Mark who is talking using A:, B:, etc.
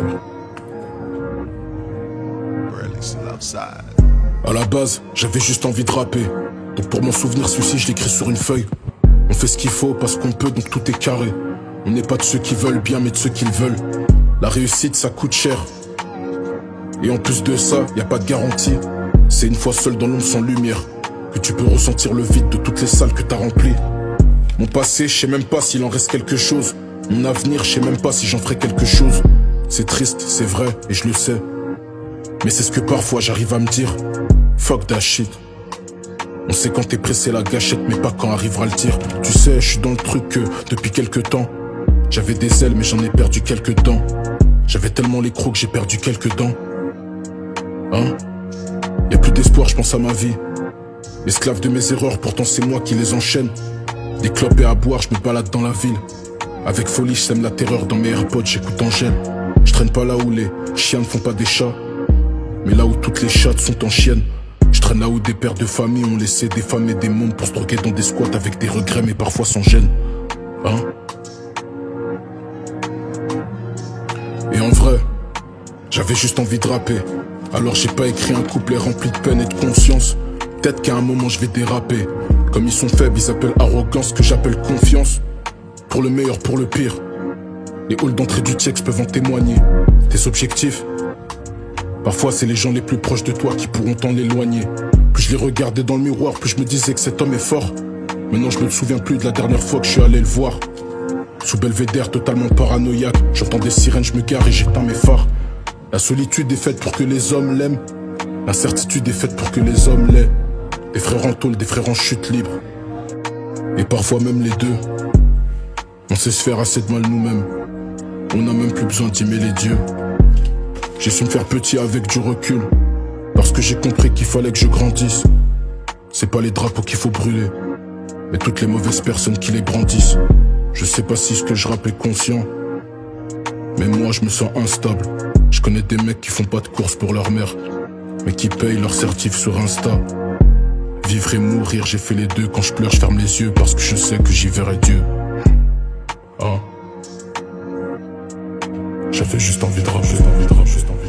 A: faire. À la base, j'avais juste envie de rapper. Donc pour mon souvenir, celui-ci, je l'écris sur une feuille. On fait ce qu'il faut parce qu'on peut, donc tout est carré. On n'est pas de ceux qui veulent bien, mais de ceux qui le veulent. La réussite, ça coûte cher. Et en plus de ça, y a pas de garantie. C'est une fois seul dans l'ombre sans lumière que tu peux ressentir le vide de toutes les salles que t'as remplies. Mon passé, je sais même pas s'il en reste quelque chose. Mon avenir, je sais même pas si j'en ferai quelque chose. C'est triste, c'est vrai, et je le sais. Mais c'est ce que parfois j'arrive à me dire. Fuck that shit. On sait quand t'es pressé la gâchette, mais pas quand arrivera le tir. Tu sais, je suis dans le truc que, depuis quelques temps, j'avais des ailes mais j'en ai perdu quelques dents. J'avais tellement les crocs que j'ai perdu quelques dents. Hein? Y'a plus d'espoir, je pense à ma vie. Esclave de mes erreurs, pourtant c'est moi qui les enchaîne. Des clopes et à boire, je me balade dans la ville. Avec folie, je sème la terreur dans mes AirPods, j'écoute Angèle. Je traîne pas là où les chiens ne font pas des chats, mais là où toutes les chattes sont en chienne. Je traîne là où des pères de famille ont laissé des femmes et des mômes pour se droguer dans des squats avec des regrets mais parfois sans gêne. Hein? Et en vrai, j'avais juste envie de rapper. Alors j'ai pas écrit un couplet rempli de peine et de conscience. Peut-être qu'à un moment je vais déraper. Comme ils sont faibles, ils appellent arrogance ce que j'appelle confiance. Pour le meilleur, pour le pire. Les halls d'entrée du TIEX peuvent en témoigner. Tes objectifs, parfois c'est les gens les plus proches de toi qui pourront t'en éloigner. Plus je les regardais dans le miroir, plus je me disais que cet homme est fort. Maintenant je me souviens plus de la dernière fois que je suis allé le voir. Sous Belvédère, totalement paranoïaque. J'entends des sirènes, je me gare et j'éteins mes phares. La solitude est faite pour que les hommes l'aiment. L'incertitude est faite pour que les hommes l'aient. Des frères en tôle, des frères en chute libre. Et parfois même les deux. On sait se faire assez de mal nous-mêmes. On n'a même plus besoin d'aimer les dieux. J'ai su me faire petit avec du recul, parce que j'ai compris qu'il fallait que je grandisse. C'est pas les drapeaux qu'il faut brûler, mais toutes les mauvaises personnes qui les brandissent. Je sais pas si ce que je rappe est conscient, mais moi je me sens instable. Je connais des mecs qui font pas de course pour leur mère, mais qui payent leur certif sur Insta. Vivre et mourir, j'ai fait les deux. Quand je pleure, je ferme les yeux parce que je sais que j'y verrai Dieu. Ah. J'avais juste envie de rapper, juste envie de rapper, juste envie.